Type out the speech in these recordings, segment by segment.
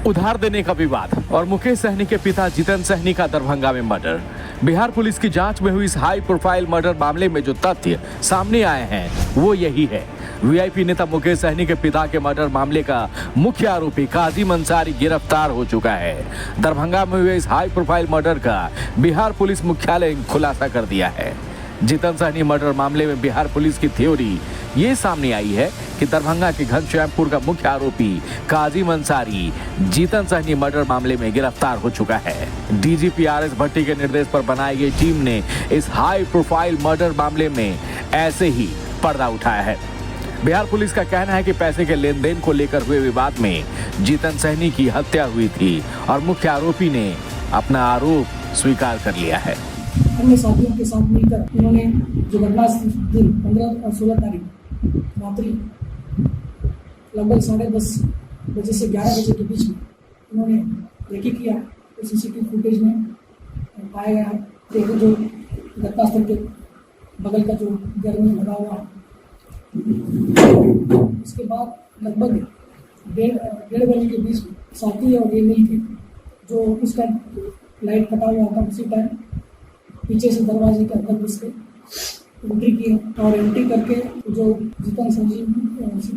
उधार देने का विवाद और मुकेश सहनी के पिता जितेंद्र सहनी का दरभंगा में मर्डर। बिहार पुलिस की जांच में हुई इस हाई प्रोफाइल मर्डर मामले में जो तथ्य सामने आए हैं वो यही है। वीआईपी नेता मुकेश सहनी के पिता के मर्डर मामले का मुख्य आरोपी काजिम अंसारी गिरफ्तार हो चुका है। दरभंगा में हुए इस हाई प्रोफाइल मर्डर का बिहार पुलिस मुख्यालय ने खुलासा कर दिया है। जितेंद्र सहनी मर्डर मामले में बिहार पुलिस की थ्योरी ये सामने आई है कि दरभंगा के घनश्यामपुर का मुख्य आरोपी काजिम अंसारी जितेंद्र सहनी मर्डर मामले में गिरफ्तार हो चुका है। DGP RS. भट्टी के निर्देश पर बनाई गई टीम ने इस हाई प्रोफाइल मर्डर मामले में ऐसे ही पर्दा उठाया है। बिहार पुलिस का कहना है कि पैसे के लेन देन को लेकर हुए विवाद में जितेंद्र सहनी की हत्या हुई थी और मुख्य आरोपी ने अपना आरोप स्वीकार कर लिया है। अन्य साथियों के साथ मिलकर उन्होंने जो घटना दिन 15 और 16 तारीख रात्रि लगभग 10:30 बजे से 11 बजे के बीच में उन्होंने रेकी किया। तो सीसीटीवी फुटेज में पाया गया है जो घटनास्थल के बगल का जो घर में लगा हुआ है। उसके बाद लगभग 1:30 बजे के बीच में साथी और ये मिल के जो उस टाइम लाइट कटा हुआ था उसी टाइम पीछे से दरवाजे के अंदर घुस के एंट्री की और एंट्री करके जो जितेंद्र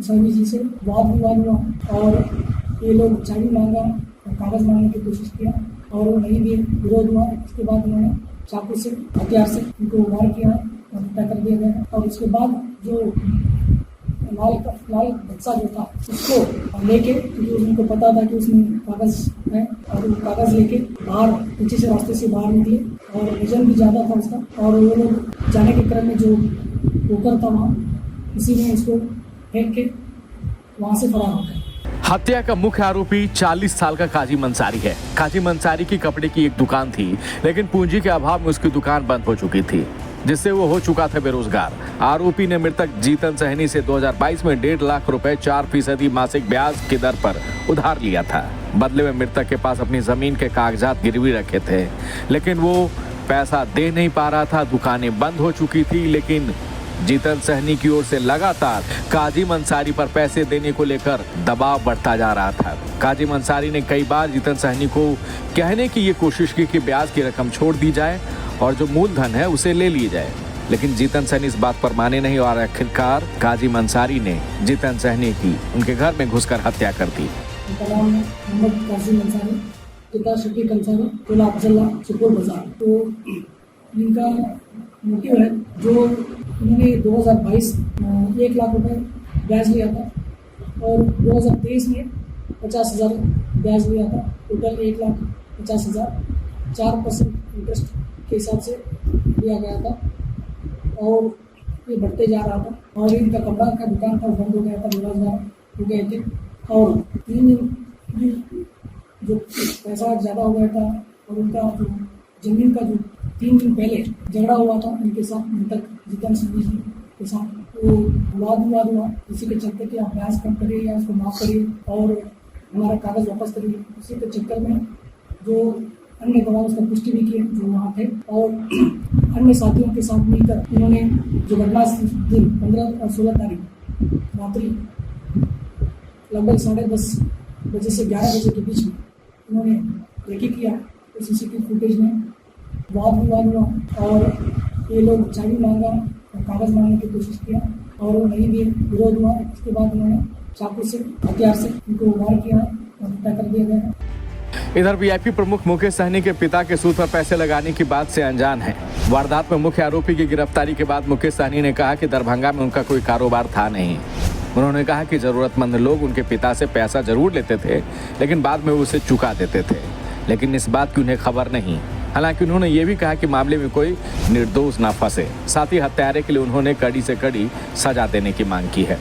सहनी जी से वाद विवाद हुआ और ये लोग चाबी मांगा और कागज मांगने की कोशिश किया और वो नहीं दिए, विरोध हुआ। उसके बाद उन्होंने चाकू से हथियार से उनको वार किया और हत्या कर दिया गया। और उसके बाद जो लाल बच्चा जो था उसको लेके, क्योंकि उनको पता था कि उसमें कागज है और वो कागज लेके बाहर पीछे से रास्ते से बाहर निकले और वजन भी ज़्यादा था उसका। और वो लोग जाने के क्रम में जो पोकर था वहाँ इसी में उसको फेंक के वहाँ से फरार हो गए। हत्या का मुख्य आरोपी 40 साल का काजिम अंसारी है। काजिम अंसारी की कपड़े की एक दुकान थी, लेकिन पूंजी के अभाव में उसकी दुकान बंद हो चुकी थी, जिससे वो हो चुका था बेरोजगार। आरोपी ने मृतक जितेंद्र सहनी से 2022 में 1.5 लाख रुपए 4% मासिक ब्याज की दर पर उधार लिया था। बदले में मृतक के पास अपनी जमीन के कागजात गिरवी रखे थे, लेकिन वो पैसा दे नहीं पा रहा था। दुकानें बंद हो चुकी थी, लेकिन जितेंद्र सहनी की ओर से लगातार काजिम अंसारी पर पैसे देने को लेकर दबाव बढ़ता जा रहा था। काजिम अंसारी ने कई बार जितेंद्र सहनी को कहने की ये कोशिश की कि ब्याज की रकम छोड़ दी जाए और जो मूलधन है उसे ले लिया जाए, लेकिन जितेंद्र सहनी इस बात पर माने नहीं और आखिरकार काजिम अंसारी ने जितेंद्र सहनी की उनके घर में घुसकर हत्या कर दी। तो इनका मोटिव है जो उन्होंने 2022 1 लाख रुपए ब्याज लिया था और 2023 में 50,000 ब्याज लिया था। टोटल 1,50,000 4% इंटरेस्ट के हिसाब से दिया गया था और ये बढ़ते जा रहा था। और इनका कपड़ा का दुकान था बंद हो गया था, बेरोजगार हो गए थे और 3 दिन जो पैसा ज़्यादा हो गया था और उनका जो जमीन का जो 3 दिन पहले झगड़ा हुआ था उनके साथ मृतक जितेंद्र सहनी जी के साथ, वो वाद विवाद हुआ। इसी के चलते कि आप ब्याज कम करिए या उसको माफ़ करिए और हमारा कागज़ वापस करिए। उसी के चक्कर में जो अन्य गवाह उसका पुष्टि भी किए जो वहाँ थे और अन्य साथियों के साथ मिलकर उन्होंने जो घटना दिन 15 और 16 तारीख रात्रि लगभग 10:30 बजे से 11 बजे के बीच में उन्होंने रेकी किया। तो सीसीटीवी फुटेज में वाद विवाद हुआ और ये लोग चाबी मांगा और कागज मांगने की कोशिश किया और वो नहीं दिए, विरोध हुआ। उसके बाद उन्होंने चाकू से हथियार से उनको वार किया और हत्या कर दिया गया। इधर वीआईपी प्रमुख मुकेश सहनी के पिता के सूद पर पैसे लगाने की बात से अनजान है। वारदात में मुख्य आरोपी की गिरफ्तारी के बाद मुकेश सहनी ने कहा कि दरभंगा में उनका कोई कारोबार था नहीं। उन्होंने कहा कि जरूरतमंद लोग उनके पिता से पैसा जरूर लेते थे, लेकिन बाद में वो उसे चुका देते थे, लेकिन इस बात की उन्हें खबर नहीं। हालांकि उन्होंने ये भी कहा कि मामले में कोई निर्दोष ना फंसे। साथ ही हत्यारे के लिए उन्होंने कड़ी से कड़ी सजा देने की मांग की है।